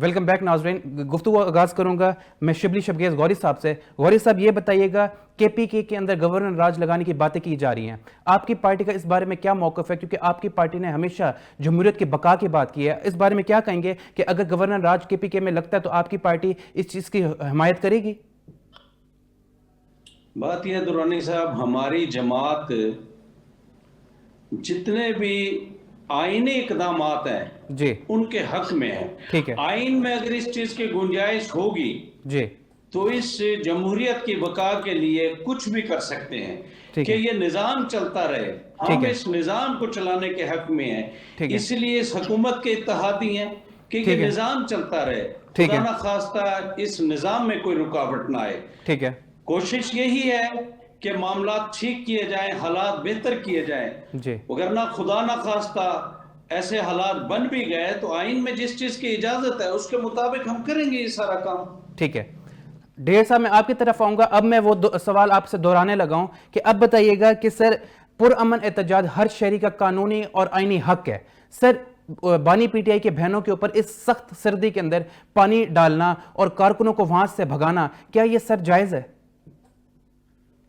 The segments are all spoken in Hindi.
वेलकम बैक नाज़रीन। गुफ्तगू आगाज़ करूंगा मैं शिबली शबगेज़ गौरी साहब से। गौरी साहब, ये बताइएगा केपीके के अंदर गवर्नर राज लगाने की बातें की जा रही हैं, आपकी पार्टी का इस बारे में क्या मौक़िफ़ है? क्योंकि आपकी पार्टी ने हमेशा जमहूरियत की बका की बात की है। इस बारे में क्या कहेंगे कि अगर गवर्नर राज केपीके में लगता है तो आपकी पार्टी इस चीज़ की हिमायत करेगी? बात यह दुरानी साहब, हमारी जमात जितने भी आईनी इकदामात हैं जी, उनके हक में है। ठीक है आइन में अगर इस चीज की गुंजाइश होगी जी, तो इस जमहूरियत की बका के लिए कुछ भी कर सकते हैं ठीक कि है, ये निज़ाम चलता रहे। ठीक हम है, इस निज़ाम को चलाने के हक में हैं, ठीक है, इसलिए इस हुकूमत के इत्तेहादी हैं कि ये ठीक है, निज़ाम चलता रहे, ठीक खुदा है, ना खास्ता इस निज़ाम में कोई रुकावट ना आए। ठीक है, कोशिश यही है कि मामला ठीक किए जाएं, हालात बेहतर किए जाएं। जी, अगर ना खुदा ना खास्ता ऐसे हालात बन भी गए तो आइन में जिस चीज की इजाजत है उसके मुताबिक हम करेंगे ये सारा काम। ठीक है। ढेर साहब, मैं आपकी तरफ आऊंगा। अब मैं वो सवाल आपसे दोहराने लगा हूं कि अब बताइएगा कि सर, पुरअमन एहतजाज हर शहरी का कानूनी और आईनी हक है। सर, बानी पीटीआई के बहनों के ऊपर इस सख्त सर्दी के अंदर पानी डालना और कारकुनों को वहां से भगाना, क्या ये सर जायज है?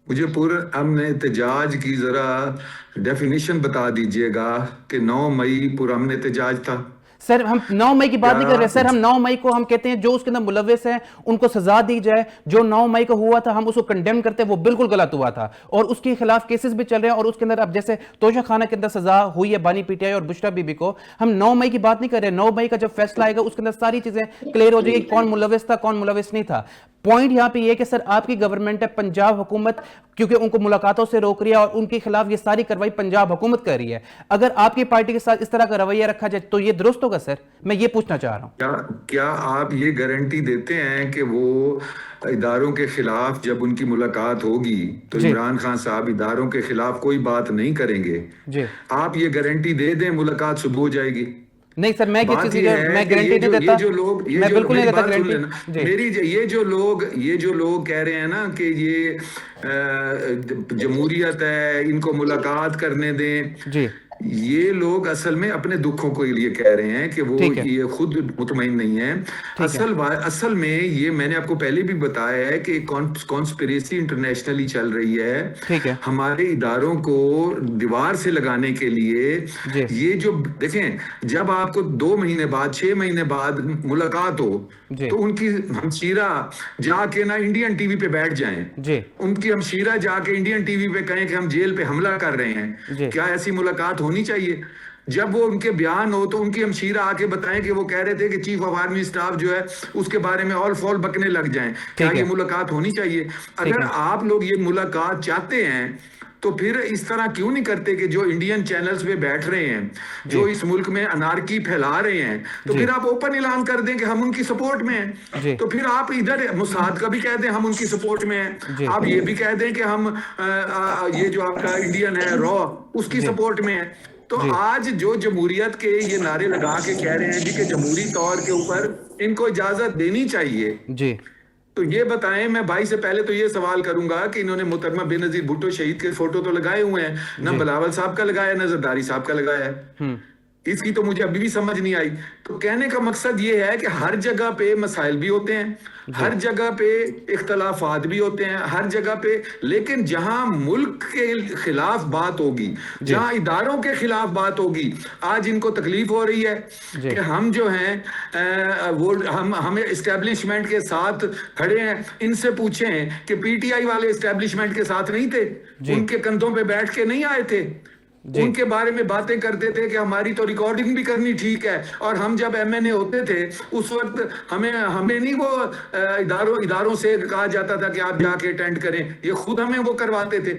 मुझे पुरअमन एहतजाज की जरा डेफिनेशन बता दीजिएगा कि 9 मई पुरअमन एहतजाज था। सर, हम 9 मई की बात नहीं कर रहे। सर, क्या हम 9 मई को हम कहते हैं जो उसके अंदर मुलविस हैं उनको सजा दी जाए। जो 9 मई को हुआ था हम उसको कंडेम करते हैं, वो बिल्कुल गलत हुआ था और उसके खिलाफ केसेस भी चल रहे हैं। और उसके अंदर अब जैसे तोशा खाना के अंदर सजा हुई है बानी पीटीआई और बुशरा बीबी को, हम 9 मई की बात नहीं कर रहे। 9 मई का जब फैसला आएगा उसके अंदर सारी चीजें क्लियर हो जाएगी, कौन मुलविस था कौन मुलविस नहीं था। पॉइंट यहां पे ये कि सर, आपकी गवर्नमेंट है, पंजाब हुकूमत क्योंकि उनको मुलाकातों से रोक रही है और उनके खिलाफ ये सारी कार्रवाई पंजाब हुकूमत कर रही है। अगर आपकी पार्टी के साथ इस तरह का रवैया रखा जाए तो ये दुरुस्त होगा? सर, मैं ये पूछना चाह रहा हूं। क्या आप ये गारंटी देते हैं कि वो इदारों के खिलाफ जब उनकी मुलाकात होगी तो जी, इमरान खान साहब इदारों के खिलाफ कोई बात नहीं करेंगे? जी, आप ये गारंटी दे दें, मुलाकात सुबह हो जाएगी। नहीं सर, मैं ये बात चीज ये है मैं कि गारंटी नहीं देता। मैं बिल्कुल नहीं मेरी देता बात सुन गारंटी। लेना। जी, ये जो लोग कह रहे हैं ना कि ये जमहूरियत है, इनको मुलाकात करने दें, जी, ये लोग असल में अपने दुखों को लिए कह रहे हैं कि वो ठीक है, ये खुद मुतमईन नहीं है। ठीक है, असल में ये मैंने आपको पहले भी बताया है कि कॉन्स्पिरेसी इंटरनेशनली चल रही है ठीक है, हमारे इदारों को दीवार से लगाने के लिए। जी, ये जो देखें, जब आपको 2 महीने बाद 6 महीने बाद मुलाकात हो जी, तो उनकी हमशीरा जाके ना इंडियन टीवी पे बैठ जाएं, जी, उनकी हमशीरा जाके इंडियन टीवी पे कहें कि हम जेल पे हमला कर रहे हैं। जी, क्या ऐसी मुलाकात होनी चाहिए? जब वो उनके बयान हो तो उनकी हमशीरा आके बताएं कि वो कह रहे थे कि चीफ ऑफ आर्मी स्टाफ जो है उसके बारे में ऑल फॉल बकने लग जाएं। क्या ठीक ये है, मुलाकात होनी चाहिए? ठीक अगर है, आप लोग ये मुलाकात चाहते हैं तो फिर इस तरह क्यों नहीं करते कि जो इंडियन चैनल्स पे बैठ रहे हैं, जी, जो इस मुल्क में अनारकी फैला रहे हैं, तो जी, फिर आप ओपन ऐलान कर दें कि हम उनकी सपोर्ट में हैं। जी, तो फिर आप इधर मुसाद का भी कह दें हम उनकी सपोर्ट में हैं, जी, आप ये भी कह दें कि हम ये जो आपका इंडियन है रॉ उसकी जी, सपोर्ट में है। तो जी, आज जो जमहूरियत के ये नारे लगा के कह रहे हैं जी कि जमहूरी तौर के ऊपर इनको इजाजत देनी चाहिए, जी, तो ये बताएं। मैं भाई से पहले तो ये सवाल करूंगा कि इन्होंने मोहतरमा बेनजीर भुट्टो शहीद के फोटो तो लगाए हुए हैं, ना जी, बिलावल साहब का लगाया ना जरदारी साहब का लगाया है। इसकी तो मुझे अभी भी समझ नहीं आई। तो कहने का मकसद ये है कि हर जगह पे मसाइल भी होते हैं, जी, हर जगह पे इख्तलाफात भी होते हैं, हर जगह पे, लेकिन जहां मुल्क के खिलाफ बात होगी, जी, जहां इदारों के खिलाफ बात होगी, आज इनको तकलीफ हो रही है जी, कि हम जो हैं वो हमें इस्टेब्लिशमेंट के साथ खड़े हैं। इनसे पूछें कि पीटीआई वाले इस्टेब्लिशमेंट के साथ नहीं थे, जी, उनके कंधों पे बैठ के नहीं आए थे, जी, उनके बारे में बातें करते थे कि हमारी तो रिकॉर्डिंग भी करनी ठीक है। और हम जब एमएनए होते थे उस वक्त हमें नहीं वो इदारों से कहा जाता था कि आप जाके अटेंड करें, ये खुद हमें वो करवाते थे।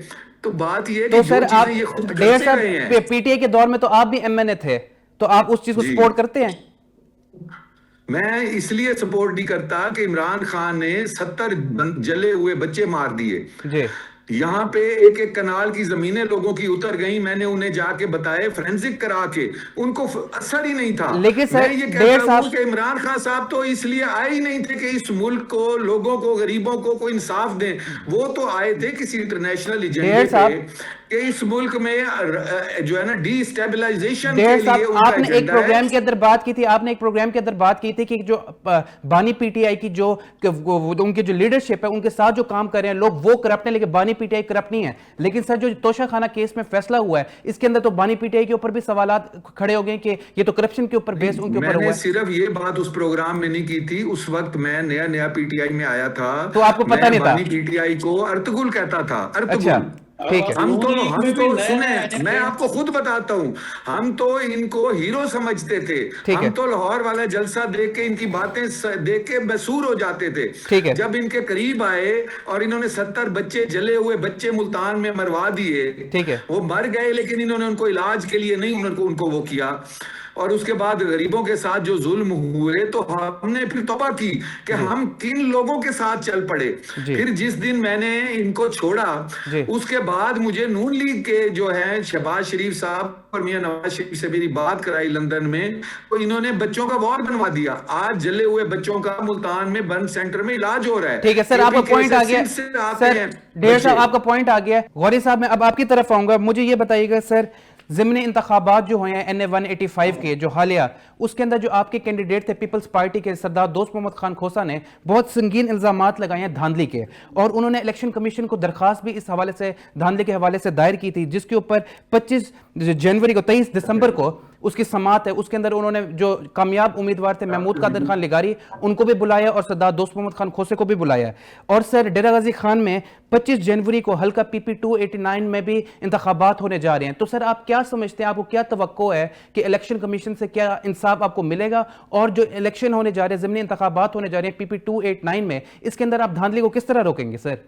तो बात ये तो कि सर, जो चीजें आप ये खुद डेढ़ करते साहब रहे हैं। पीटीआई के दौर में तो आप भी एमएनए थे, तो आप उस चीज को जी, सपोर्ट करते हैं? मैं इसलिए सपोर्ट नहीं करता कि इमरान खान ने 70 जले हुए बच्चे मार दिए। जी, यहाँ पे एक एक कनाल की जमीनें लोगों की उतर गई, मैंने उन्हें जाके बताए फोरेंसिक करा के, उनको असर ही नहीं था। लेकिन मैं सर ये डेढ़ कहता हूँ साहब, कि इमरान खान साहब तो इसलिए आए ही नहीं थे कि इस मुल्क को, लोगों को, गरीबों को इंसाफ दें। वो तो आए थे किसी इंटरनेशनल डेढ़ एजेंडे साहब, पे कि इस मुल्क में जो है ना डिस्टेबलाइजेशन के डेढ़ लिए साहब, उनका आपने एक एजेंडा है। प्रोग्राम के अंदर बात की थी, आपने एक प्रोग्राम के अंदर बात की थी कि जो बानी पीटीआई की जो उनकी जो लीडरशिप है, उनके साथ जो काम कर रहे हैं लोग, वो करप्ट है, लेकिन बानी पीटीआई करप्ट नहीं है। लेकिन सर, जो तोशा खाना केस में फैसला हुआ है, इसके अंदर तो बानी पीटीआई के ऊपर भी सवालात खड़े हो गए कि ये तो करप्शन के ऊपर बेस उनके ऊपर हुआ मैंने है। सिर्फ ये बात उस प्रोग्राम में नहीं की थी, उस वक्त मैं नया नया पीटीआई में आया था, तो आपको पता मैं नहीं था? बानी पीटीआई को अर्तुगुल कहता था, अच्छा, अर्तुगुल। ठीक है। हम तो में भी नया सुने, आए मैं थे। आपको खुद बताता हूं, हम तो इनको हीरो समझते थे। ठीक हम है। तो लाहौर वाला जलसा देख के, इनकी बातें देख के बेसूर हो जाते थे। ठीक है। जब इनके करीब आए और इन्होंने 70 बच्चे, जले हुए बच्चे मुल्तान में मरवा दिए। ठीक है। वो मर गए, लेकिन इन्होंने उनको इलाज के लिए नहीं उनको वो किया। और उसके बाद गरीबों के साथ जो जुल्म हुए, तो हमने फिर तौबा की कि हम किन लोगों के साथ चल पड़े। जी। फिर जिस दिन मैंने इनको छोड़ा, जी। उसके बाद मुझे नून लीग के जो है शहबाज शरीफ साहब और मियां नवाज शरीफ से मेरी बात कराई लंदन में, तो इन्होंने बच्चों का वार्ड बनवा दिया। आज जले हुए बच्चों का मुल्तान में बर्न सेंटर में इलाज हो रहा है। ठीक है सर, आपका पॉइंट आ गया। सर डेढ़ साहब, आपका पॉइंट आ गया। गौरी साहब, मैं अब आपकी तरफ आऊंगा। मुझे ये बताइएगा सर, ज़िमनी इंतखाबात जो हुए हैं NA 185 के जो हालिया, उसके अंदर जो आपके कैंडिडेट थे पीपल्स पार्टी के सरदार दोस्त मोहम्मद खान खोसा ने बहुत संगीन इल्जामात लगाए हैं धांधली के, और उन्होंने इलेक्शन कमीशन को दरखास्त भी इस हवाले से, धांधली के हवाले से दायर की थी, जिसके ऊपर 25 जनवरी को, 23 दिसंबर को उसकी समात है। उसके अंदर उन्होंने जो कामयाब उम्मीदवार थे महमूद कादर खान लिगारी, उनको भी बुलाया और सरदार दोस्त मोहम्मद खान खोसे को भी बुलाया। और सर, डेरा गाजी खान में 25 जनवरी को हल्का PP 289 में भी इंतखाबात होने जा रहे हैं। तो सर, आप क्या समझते हैं, आपको क्या तवक्को है कि इलेक्शन कमीशन से क्या इंसाफ आपको मिलेगा? और जो इलेक्शन होने जा रहे हैं, ज़िमनी इंतखाबात होने जा रहे हैं PP 289 में, इसके अंदर आप धांधली को किस तरह रोकेंगे सर?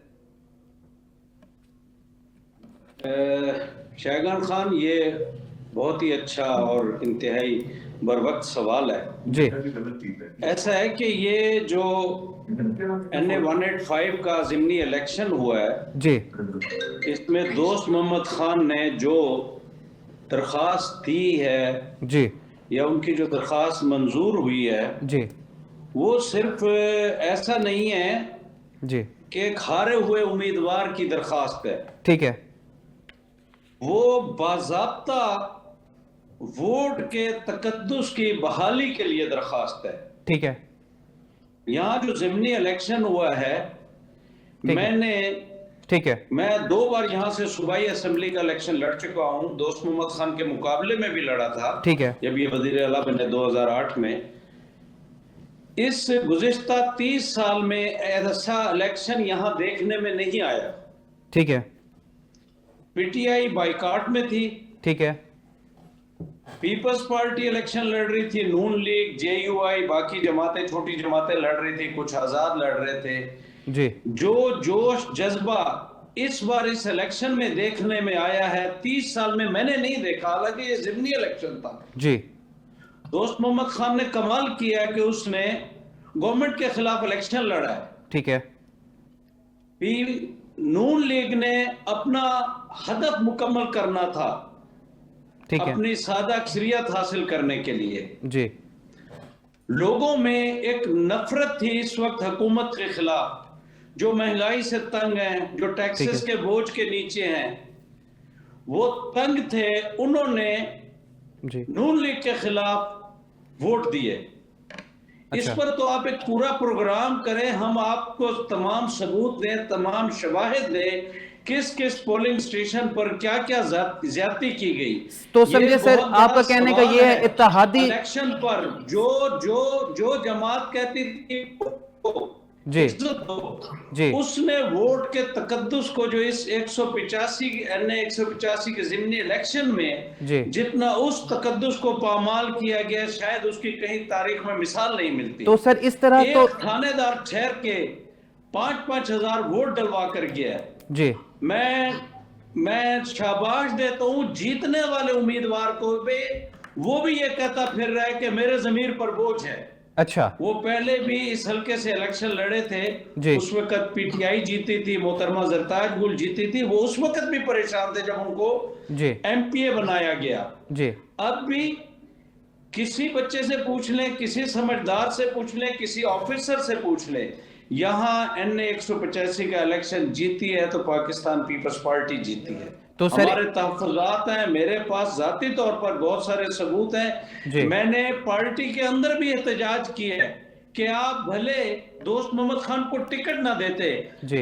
शहगान खान, ये बहुत ही अच्छा और इंतहाई बरवक्त सवाल है जी। ऐसा है कि ये जो NA 185 का ज़िमनी इलेक्शन हुआ है जी। इसमें दोस्त मोहम्मद खान ने जो दरख्वास्त दी है जी। या उनकी जो दरख्वास्त मंजूर हुई है, जी। वो सिर्फ ऐसा नहीं है जी। कि एक हारे हुए उम्मीदवार की दरख्वास्त है। ठीक है। वो बाज़ाब्ता वोट के तकद्दुस की बहाली के लिए दरखास्त है। ठीक है। यहाँ जो ज़िमनी इलेक्शन हुआ है, ठीक है, मैं 2 बार यहाँ से सूबाई असेंबली का इलेक्शन लड़ चुका हूँ। दोस्त मोहम्मद खान के मुकाबले में भी लड़ा था। ठीक है। जब ये वजीर आला बने 2008 में। इस गुज़िश्ता 30 साल में ऐसा इलेक्शन यहाँ देखने में नहीं आया। ठीक है। PTI बाइकाट में थी। ठीक है। पीपल्स पार्टी इलेक्शन लड़ रही थी, नून लीग, JUI, बाकी जमातें, छोटी जमातें लड़ रही थी, कुछ आजाद लड़ रहे थे जी। जो जोश जज्बा इस बार इस इलेक्शन में देखने में आया है, 30 साल में मैंने नहीं देखा। हालांकि ये ज़िमनी इलेक्शन था जी। दोस्त मोहम्मद खान ने कमाल किया कि उसने गवर्नमेंट के खिलाफ इलेक्शन लड़ा है। ठीक है। नून लीग ने अपना हदफ मुकम्मल करना था, ठीक है। अपनी सादा अक्सरियत हासिल करने के लिए। जी। लोगों में एक नफरत थी इस वक्त हुकूमत के खिलाफ, जो महंगाई से तंग हैं, जो टैक्सेस के बोझ के नीचे हैं, वो तंग थे। उन्होंने जी। नून लीग के खिलाफ वोट दिए। इस पर तो आप एक पूरा प्रोग्राम करें, हम आपको तमाम सबूत दें, तमाम शवाहिद दें, किस किस पोलिंग स्टेशन पर क्या क्या ज्यादती की गई। तो समझे सर, आपका कहने का ये है इत्तेहादी इलेक्शन पर जो जमात कहती थी जी जी, उसने वोट के तकद्दुस को, जो इस 185 NA 185 के ज़िमनी इलेक्शन में जितना उस तकद्दुस को पामाल किया गया, शायद उसकी कहीं तारीख में मिसाल नहीं मिलती। तो सर इस तरह तो थानेदार ठहर के 5-5 हजार वोट डलवा कर गया जी। मैं शाबाश देता हूं जीतने वाले उम्मीदवार को भी। वो भी ये कहता फिर रहा है कि मेरे जमीर पर बोझ है। अच्छा, वो पहले भी इस हल्के से इलेक्शन लड़े थे, उस वक्त PTI जीती थी, मोहतरमा जरताज गुल जीती थी। वो उस वक्त भी परेशान थे जब उनको MPA बनाया गया। जी। अब भी किसी बच्चे से पूछ लें, किसी समझदार से पूछ लें, किसी ऑफिसर से पूछ लें, यहाँ NA 185 का इलेक्शन जीती है तो पाकिस्तान पीपल्स पार्टी जीती है। तो सर हमारे तहफ़्फ़ुज़ात हैं, मेरे पास जाती तौर पर बहुत सारे सबूत हैं। मैंने पार्टी के अंदर भी एहतजाज किया है कि आप भले दोस्त मोहम्मद खान को टिकट ना देते,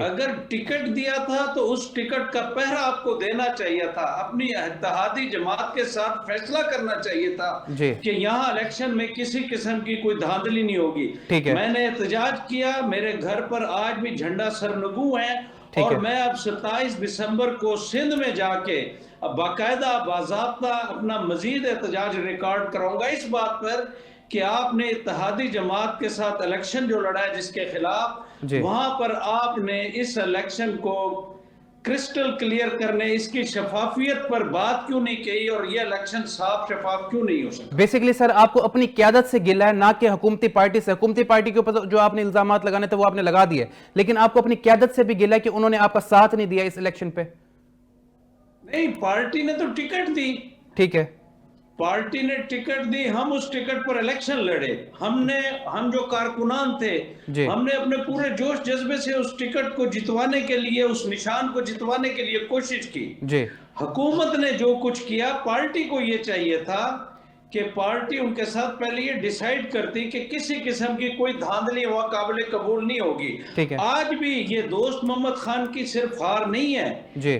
अगर टिकट दिया था तो उस टिकट का पहरा आपको देना चाहिए था, अपनी इत्तेहादी जमात के साथ फैसला करना चाहिए था कि यहाँ इलेक्शन में किसी किस्म की कोई धांधली नहीं होगी। मैंने एहतजाज किया, मेरे घर पर आज भी झंडा सरनगू है और मैं अब 27 दिसंबर को सिंध में जाके अब बाकायदा बाज़ाब्ता अपना मजीद एहतजाज रिकॉर्ड कराऊंगा इस बात पर कि आपने इत्तेहादी जमात के साथ इलेक्शन जो लड़ा है जिसके खिलाफ, वहां पर आपने इस इलेक्शन को क्रिस्टल क्लियर करने, इसकी शफाफियत पर बात क्यों नहीं कही और ये इलेक्शन साफ शफाफ क्यों नहीं हो सकता? बेसिकली सर आपको अपनी क़यादत से गिला है, ना कि हुकूमती पार्टी से। हुकूमती पार्टी के ऊपर जो आपने इल्जामात लगाने थे वो आपने लगा दिए, लेकिन आपको अपनी क़यादत से भी गिला है कि उन्होंने आपका साथ नहीं दिया इस इलेक्शन पे। नहीं, पार्टी ने तो टिकट दी। ठीक है, पार्टी ने टिकट दी, हम उस टिकट पर इलेक्शन लड़े। हम जो कारकुनान थे, हमने अपने पूरे जोश जज्बे से उस टिकट को जितवाने के लिए, उस निशान को जितवाने के लिए कोशिश की। हुकूमत ने जो कुछ किया, पार्टी को ये चाहिए था कि पार्टी उनके साथ पहले ये डिसाइड करती कि किसी किस्म की कोई धांधली वहां काबिल कबूल नहीं होगी। आज भी ये दोस्त मोहम्मद खान की सिर्फ हार नहीं है,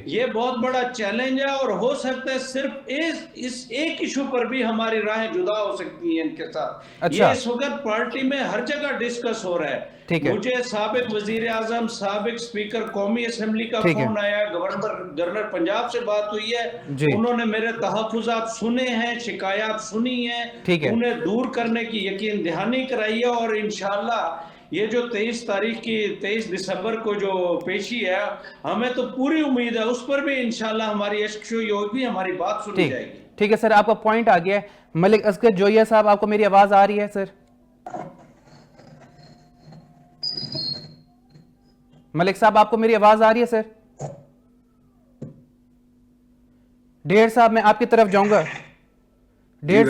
ये बहुत बड़ा चैलेंज है और हो सकता है सिर्फ इस एक इशू पर भी हमारी राहें जुदा हो सकती हैं इनके साथ। ये इस वक्त पार्टी में हर जगह डिस्कस हो रहा है। मुझे साबिक वजीर आजम, साबिक स्पीकर कौमी असेंबली का फोन आया, गवर्नर पंजाब से बात हुई है, उन्होंने मेरे तहफ़्फ़ुज़ात सुने हैं, शिकायत सुनी है, उन्हें दूर करने की यकीन दहानी कराई है और इंशाअल्लाह ये जो 23 दिसंबर को जो पेशी है, हमें तो पूरी उम्मीद है उस पर भी इंशाअल्लाह हमारी यशस्वी होगी, हमारी बात सुनी जाएगी। ठीक है सर, आपका पॉइंट आ गया है। मलिक असगर जोया साहब, आपको मेरी आवाज आ रही है सर? मलिक साहब, आपको मेरी आवाज आ रही है सर? ढेर साहब, मैं आपकी तरफ जाऊंगा। ढेर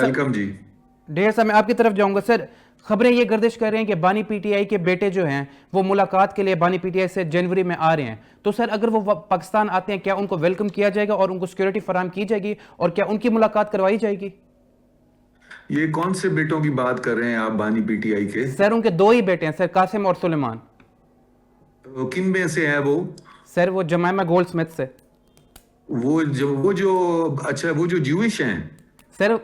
साहब, मैं आपकी तरफ जाऊंगा। सर, खबरें ये गर्दिश कर रहे हैं कि बानी पीटीआई के बेटे जो हैं वो मुलाकात के लिए बानी पीटीआई से जनवरी में आ रहे हैं। तो सर, अगर वो पाकिस्तान आते हैं, क्या उनको वेलकम किया जाएगा और उनको सिक्योरिटी फराहम की जाएगी और क्या उनकी मुलाकात करवाई जाएगी? ये कौन से बेटों की बात कर रहे हैं आप बानी पीटीआई के? सर, उनके दो ही बेटे हैं सर, कासिम और सुलेमान। किन में से है वो? सर, वो जमाइमा गोल्ड स्मिथ से। वो जो ज्यूइश हैं सर,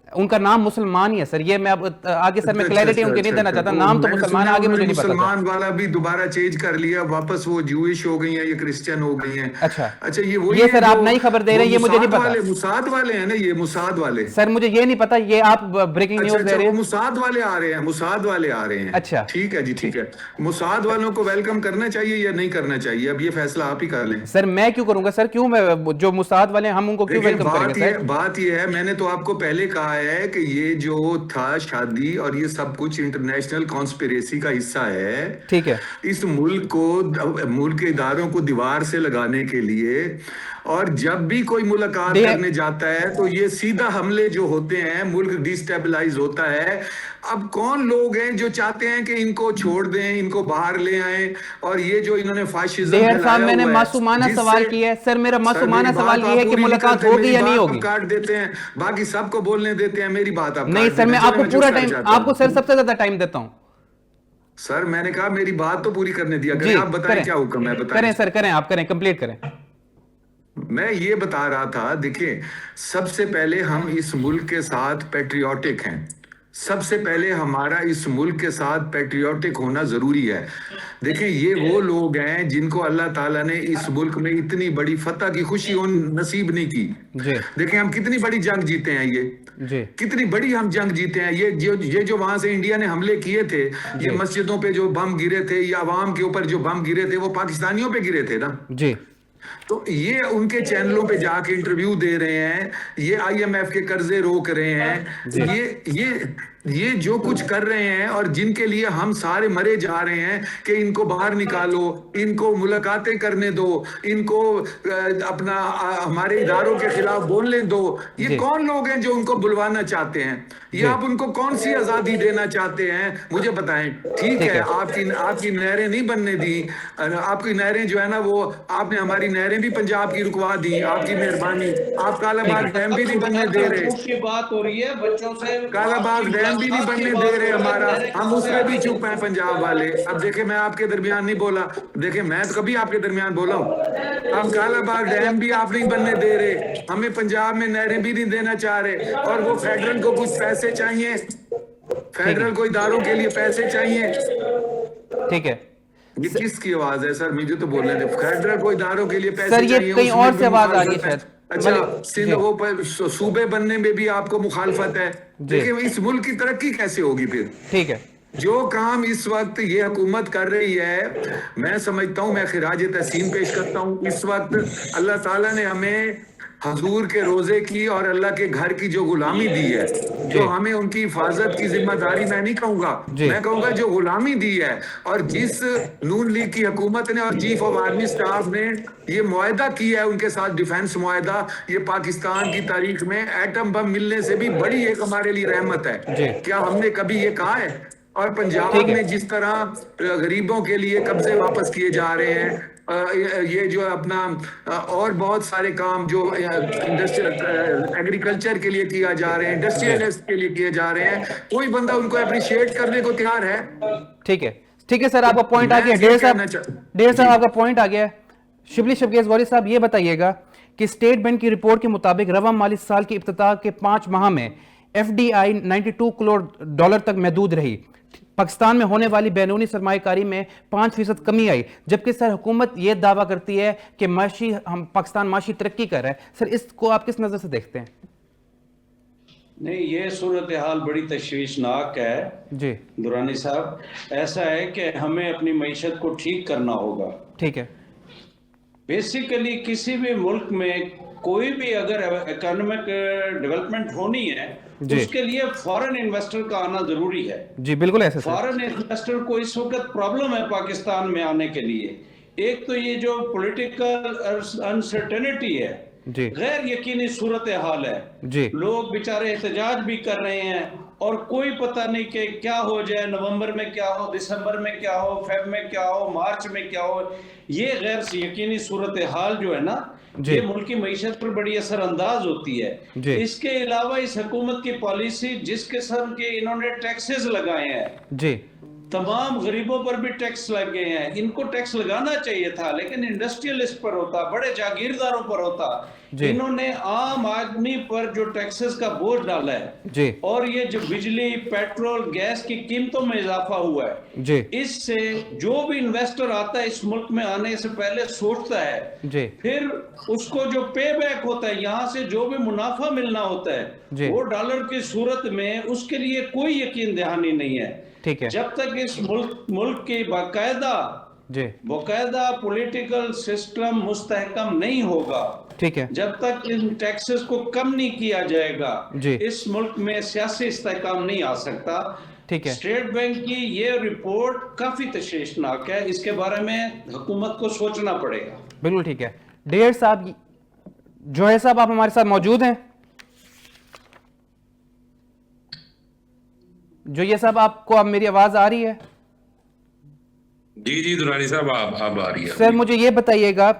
उनका नाम मुसलमान ही है सर। ये मैं अब आगे सर मैं क्लैरिटी उनकी नहीं देना चाहता। नाम तो मुसलमान है, आगे मुझे नहीं पता। मुसलमान वाला भी दोबारा चेंज कर लिया, वापस वो ज्यूइश हो गई है, ये क्रिश्चियन हो गई है। अच्छा, ये सर आप नई खबर दे रहे हैं, ये मुझे नहीं पता। मुसाद वाले हैं ना, ये मुसाद वाले। सर मुझे ये नहीं पता, ये आप ब्रेकिंग न्यूज़ दे रहे हैं। मुसाद वाले आ रहे हैं, मुसाद वाले आ रहे हैं। अच्छा, ठीक है जी, ठीक है। मुसाद वालों को वेलकम करना चाहिए या नहीं करना चाहिए, अब ये फैसला आप ही कर लें। सर, मैं क्यों करूंगा सर? क्यों मैं, जो मुसाद वाले हम उनको क्यों वेलकम करेंगे? बात ये है, मैंने तो आपको पहले कहा है कि ये जो था शादी और ये सब कुछ इंटरनेशनल कॉन्स्पिरेसी का हिस्सा है। ठीक है। इस मुल्क के इदारों को दीवार से लगाने के लिए, और जब भी कोई मुलाकात करने जाता है तो ये सीधा हमले जो होते हैं, मुल्क डिस्टेबलाइज होता है। अब कौन लोग हैं जो चाहते हैं कि इनको छोड़ दें, इनको बाहर ले आएं, और ये जो इन्होंने फाशिज्म फैलाया हुआ है। मैंने मासूमाना सवाल किया है सर, मेरा मासूमाना सवाल ये है कि मुलाकात होगी या नहीं होगी। काट देते हैं, बाकी सबको बोलने देते हैं, मेरी बात आप नहीं सर, मैं आपको पूरा टाइम, आपको सर सबसे ज्यादा टाइम देता हूं। सर मैंने कहा मेरी बात तो पूरी करने दिया करें, आप बताएं क्या हुक्म है, बताएं। करें सर, करें, आप करें, कंप्लीट करें। मैं ये बता रहा था, देखिए सबसे पहले हम इस मुल्क के साथ पैट्रियोटिक हैं। सबसे पहले हमारा इस मुल्क के साथ पैट्रियोटिक होना जरूरी है। देखें, ये वो लोग हैं जिनको अल्लाह ताला ने इस मुल्क में इतनी बड़ी फतह की खुशी नसीब नहीं की। देखें, हम कितनी बड़ी जंग जीते हैं, ये कितनी बड़ी हम जंग जीते हैं। ये जो वहां से इंडिया ने हमले किए थे, ये मस्जिदों पे जो बम गिरे थे या अवाम के ऊपर जो बम गिरे थे, वो पाकिस्तानियों पे गिरे थे ना जी। तो ये उनके चैनलों पे जाके इंटरव्यू दे रहे हैं, ये IMF के कर्जे रोक रहे हैं, ये जो कुछ कर रहे हैं और जिनके लिए हम सारे मरे जा रहे हैं कि इनको बाहर निकालो, इनको मुलाकातें करने दो, इनको अपना हमारे इदारों के खिलाफ बोलने दो, ये कौन लोग हैं जो उनको बुलवाना चाहते हैं? ये आप उनको कौन सी आजादी देना चाहते हैं, मुझे बताएं। ठीक है, आपकी नहरें नहीं बनने दी, आपकी नहरें जो है ना वो आपने हमारी नहरें भी पंजाब की रुकवा दी, आपकी मेहरबानी। आप कालाबाग डैम भी नहीं बनने दे रहे, बात हो रही है बच्चों से, कालाबाग डैम भी नहीं बनने दे रहे हमारा, हम उसमें भी चुप हैं पंजाब वाले। अब देखे मैं आपके दरमियान नहीं बोला, देखे मैं तो कभी आपके दरमियान बोला हूं। हम कालाबाग डैम भी आप नहीं बनने दे रहे, हमें पंजाब में नहरें भी नहीं देना चाह रहे, और वो फेडरल को कुछ पैसे चाहिए, फेडरल को इदारों के लिए पैसे चाहिए। ठीक है, ये किसकी आवाज है सर? मुझे तो बोलने दे। फेडरल को इदारों के लिए पैसे सर ये चाहिए, कहीं और से आवाज आ रही है शायद। अच्छा, सिंध वो पर सूबे बनने में भी आपको मुखालफत है। देखिए इस मुल्क की तरक्की कैसे होगी फिर? ठीक है, जो काम इस वक्त ये हुकूमत कर रही है, मैं समझता हूं, मैं खिराज तहसीन पेश करता हूं। इस वक्त अल्लाह ताला ने हमें हजूर के रोजे की और अल्लाह के घर की जो गुलामी दी है, जो हमें उनकी हिफाजत की जिम्मेदारी, मैं नहीं कहूंगा, मैं कहूंगा जो गुलामी दी है, और जिस नून लीग की हुकूमत ने और चीफ ऑफ आर्मी स्टाफ ने ये मुआहदा किया है उनके साथ, डिफेंस मुआहदा, ये पाकिस्तान की तारीख में एटम बम मिलने से भी बड़ी एक हमारे लिए रहमत है। क्या हमने कभी ये कहा है? और पंजाब में जिस तरह गरीबों के लिए कब्जे वापस किए जा रहे हैं, ये जो अपना और बहुत सारे काम जो एग्रीकल्चर के लिए किया जा रहे हैं, इंडस्ट्रियलिस्ट के लिए किए जा रहे हैं, कोई बंदा उनको अप्रिशिएट करने को तैयार है? ठीक है, ठीक है सर, आपका पॉइंट आ गया। डेढ़ साहब आपका पॉइंट आ गया। शिबली शबगेज गौरी साहब ये बताइएगा कि स्टेट बैंक की रिपोर्ट के मुताबिक रवा माली साल के इब्तिदा के 5 माह में FDI 92 करोड़ डॉलर तक महदूद रही। पाकिस्तान में होने वाली बैरूनी सरमायाकारी में 5% कमी आई, जबकि सर हुकूमत यह दावा करती है कि पाकिस्तान माशी तरक्की कर रहा है। सर इसको आप किस नजर से देखते हैं? नहीं, ये सूरत हाल बड़ी तशवीशनाक है जी दुरानी साहब। ऐसा है कि हमें अपनी मईशत को ठीक करना होगा। ठीक है, बेसिकली किसी भी मुल्क में कोई भी अगर इकोनॉमिक डेवलपमेंट होनी है, उसके लिए फॉरेन इन्वेस्टर का आना जरूरी है। जी बिल्कुल ऐसे। फॉरेन इन्वेस्टर को इस वक्त प्रॉब्लम है पाकिस्तान में आने के लिए। एक तो ये जो पॉलिटिकल अनसर्टेनिटी है, गैर यकीनी सूरत हाल है, लोग बेचारे एहतजाज भी कर रहे हैं और कोई पता नहीं कि क्या हो जाए, नवंबर में क्या हो, दिसंबर में क्या हो, फेब में क्या हो, मार्च में क्या हो। ये गैर यकीनी सूरत हाल जो है ना, ये मुल्क की मईशत पर बड़ी असरअंदाज होती है। इसके अलावा इस हुकूमत की पॉलिसी, जिस किस्म के इन्होंने टैक्सेस लगाए हैं, तमाम गरीबों पर भी टैक्स लग गए हैं। इनको टैक्स लगाना चाहिए था, लेकिन इंडस्ट्रियलिस्ट पर होता, बड़े जागीरदारों पर होता। इन्होंने आम आदमी पर जो टैक्सेस का बोझ डाला है, और ये जो बिजली, पेट्रोल, गैस की कीमतों में इजाफा हुआ है, इससे जो भी इन्वेस्टर आता है इस मुल्क में आने से पहले सोचता है, फिर उसको जो पे बैक होता है, यहाँ से जो भी मुनाफा मिलना होता है, वो डॉलर की सूरत में उसके लिए कोई यकीन दहानी नहीं है। ठीक है, जब तक इस मुल्क की बाकायदा पॉलिटिकल सिस्टम मुस्तहकम नहीं होगा, ठीक है, जब तक इन टैक्सेस को कम नहीं किया जाएगा, इस मुल्क में सियासी इस्तेहकाम नहीं आ सकता। ठीक है, स्टेट बैंक की ये रिपोर्ट काफी तशवीशनाक है, इसके बारे में हुकूमत को सोचना पड़ेगा। बिल्कुल ठीक है। डेढ़ साहब, जोहर साहब, आप हमारे साथ मौजूद हैं? जो ये सब आपको अब मेरी आवाज आ रही है? जी जी दुरानी साहब, आप आ रही है। सर मुझे ये बताइएगा,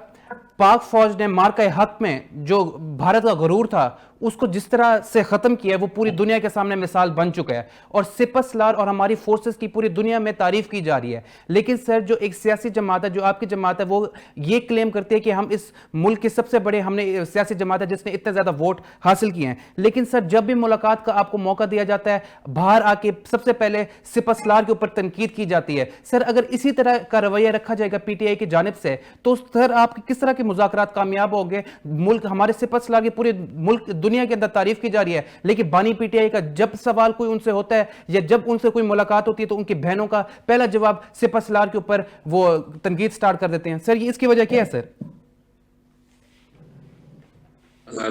पाक फौज ने मार्का हक में जो भारत का गरूर था उसको जिस तरह से खत्म किया है, वो पूरी दुनिया के सामने मिसाल बन चुका है, और सिपहसालार और हमारी फोर्सेस की पूरी दुनिया में तारीफ की जा रही है। लेकिन सर जो एक सियासी जमात है, जो आपकी जमात है, वो ये क्लेम करती है कि हम इस मुल्क के सबसे बड़े हमने सियासी जमात है जिसने इतने ज्यादा वोट हासिल किए हैं। लेकिन सर जब भी मुलाकात का आपको मौका दिया जाता है, बाहर आके सबसे पहले सिपहसालार के ऊपर तनकीद की जाती है। सर अगर इसी तरह का रवैया रखा जाएगा PTI की जानिब से, तो सर आप किस तरह के मुज़ाकरात कामयाब होंगे? मुल्क हमारे सिपहसालार की पूरे मुल्क दुनिया के अंदर तारीफ की जा रही है, लेकिन बानी PTI का जब सवाल कोई उनसे होता है या जब उनसे कोई मुलाकात होती है, तो उनकी बहनों का पहला जवाब सिपहसालार के ऊपर वो तनकीद स्टार्ट कर देते हैं। सर ये इसकी वजह क्या है? सर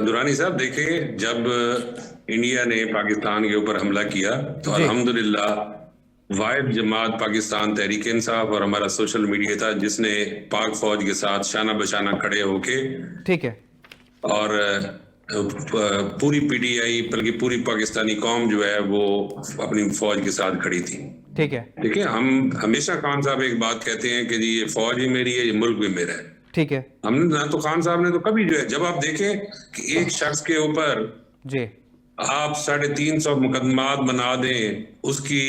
दुरानी साहब देखिए, जब इंडिया ने पाकिस्तान के ऊपर हमला किया तो अल्हम्दुलिल्लाह वाहिद जमात पाकिस्तान तहरीक इंसाफ और हमारा सोशल मीडिया था जिसने पाक फौज के साथ शाना बशाना खड़े होके, ठीक है, और पूरी पीटीआई बल्कि पूरी पाकिस्तानी कौम जो है वो अपनी फौज के साथ खड़ी थी। ठीक है, देखिए हम हमेशा खान साहब एक बात कहते हैं कि जी ये फौज ही मेरी है, ये मुल्क भी मेरा है। ठीक है, हमने ना तो खान साहब ने तो कभी जो है, जब आप देखें कि एक शख्स के ऊपर जी आप 350 मुकदमात बना दें, उसकी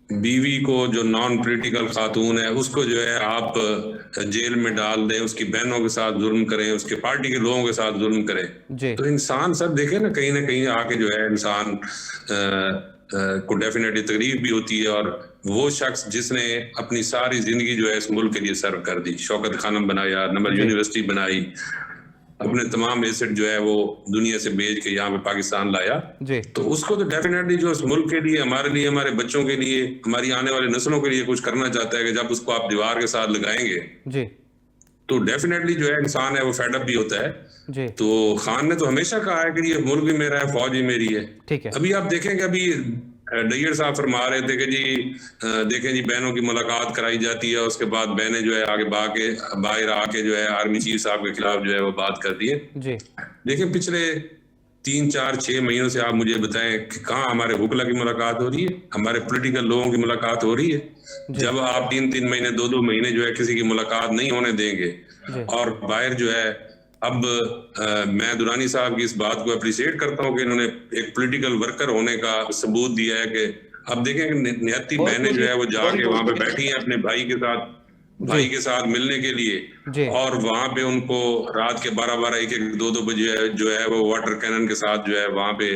बीवी को जो नॉन पॉलिटिकल खातून है उसको जो है आप जेल में डाल दें, उसकी बहनों के साथ जुल्म करें, उसके पार्टी के लोगों के साथ जुल्म करें, तो इंसान सब देखे ना कहीं आके जो है इंसान को डेफिनेटली तकलीफ भी होती है। और वो शख्स जिसने अपनी सारी जिंदगी जो है इस मुल्क के लिए सर्व कर दी, शौकत खानम बनाया, नंबर यूनिवर्सिटी बनाई, अपने तमाम एसेट जो है वो दुनिया से बेच के यहाँ पे पाकिस्तान लाया, तो उसको तो डेफिनेटली जो इस मुल्क के लिए, हमारे लिए, हमारे बच्चों के लिए, हमारी आने वाली नस्लों के लिए कुछ करना चाहता है कि जब उसको आप दीवार के साथ लगाएंगे तो डेफिनेटली जो है इंसान है वो फेडअप भी होता है। तो खान ने तो हमेशा कहा है कि ये मुल्क भी मेरा है, फौज भी मेरी है। ठीक है, अभी आप देखें कि अभी डैयर साहब फरमा रहे थे कि जी देखें जी बहनों की मुलाकात कराई जाती है, उसके बाद बहनें जो है आगे बाहर आके जो है आर्मी चीफ साहब के खिलाफ जो है वो बात करती है। देखिए पिछले 3, 4, 6 महीनों से आप मुझे बताएं कि कहाँ हमारे हुकला की मुलाकात हो रही है, हमारे पॉलिटिकल लोगों की मुलाकात हो रही है। जब आप 3-3 महीने 2-2 महीने जो है किसी की मुलाकात नहीं होने देंगे और बाहर जो है अब मैं दुरानी साहब की इस बात को अप्रिशिएट करता हूं कि इन्होंने एक पॉलिटिकल वर्कर होने का सबूत दिया है कि अब देखें कि निहत्ती बहनें जो है वो जाके वहां पे बैठी हैं अपने भाई के साथ मिलने के लिए, और वहां पे उनको रात के 12-12, 1-1, 2-2 बजे जो है वो वाटर कैनन के साथ जो है वहां पे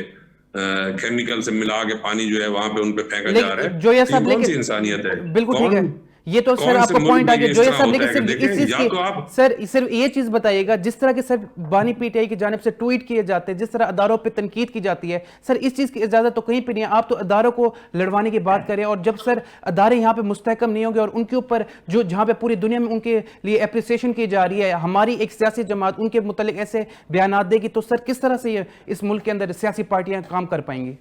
केमिकल से मिला के पानी जो है वहां पे उन पे फेंका जा रहा है। जो ये सब कौन सी इंसानियत है? बिल्कुल ठीक है, ये तो सर आपका पॉइंट आ गया। जो ये सब, लेकिन सिर्फ इस चीज की सर सिर्फ ये चीज बताइएगा, जिस तरह के सर बानी पीटीआई की जानिब से ट्वीट किए जाते हैं, जिस तरह अदारों पे तनकीद की जाती है, सर इस चीज की इजाजत तो कहीं पे नहीं है। आप तो अदारों को लड़वाने की बात करें, और जब सर अदारे यहाँ पे मुस्तहकम नहीं होंगे और उनके ऊपर जो जहाँ पे पूरी दुनिया में उनके लिए एप्रिसिएशन की जा रही है, हमारी एक सियासी जमात उनके मुतालिक ऐसे बयान देगी, तो सर किस तरह से ये इस मुल्क के अंदर सियासी पार्टियां काम कर पाएंगी?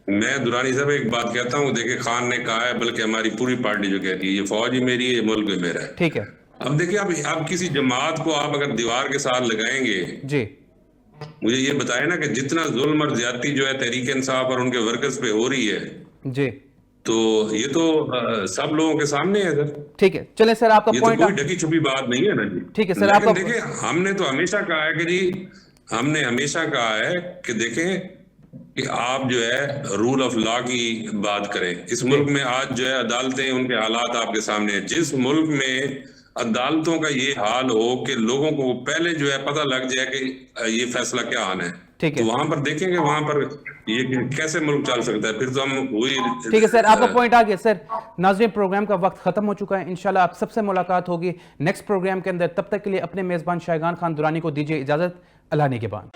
मैं दुरानी साहब एक बात कहता हूँ, देखिए खान ने कहा है, बल्कि हमारी पूरी पार्टी जो कहती है ये फौज ही मेरी है, ये मुल्क भी मेरा है। ठीक है, अब देखिए आप किसी जमात को आप अगर दीवार के साथ लगाएंगे, मुझे ये बताया ना कि जितना जुल्म और ज्यादती जो है तहरीक इंसाफ और उनके वर्कर्स पे हो रही है तो ये तो सब लोगों के सामने है सर। ठीक है, चले सर आपका पॉइंट, तो कोई ढकी छुपी बात नहीं है ना जी। ठीक है सर, आपका देखिए हमने तो हमेशा कहा है कि जी हमने हमेशा कहा है कि देखें कि आप जो है रूल ऑफ लॉ की बात करें। इस मुल्क में आज जो है अदालतें, उनके हालात आपके सामने हैं। जिस मुल्क में अदालतों का ये हाल हो कि लोगों को पहले जो है पता लग जाए कि ये फैसला क्या आना है, ठीक है, तो वहां पर देखेंगे वहां पर ये कैसे मुल्क चल सकता है, फिर तो हम वही। ठीक है सर, आपका पॉइंट आ गया। सर नाज़रीन, प्रोग्राम का वक्त खत्म हो चुका है। इंशाल्लाह आप सबसे मुलाकात होगी नेक्स्ट प्रोग्राम के अंदर। तब तक के लिए अपने मेजबान शाहगान खान दुरानी को दीजिए इजाजत। अल्लाह ने के बाद।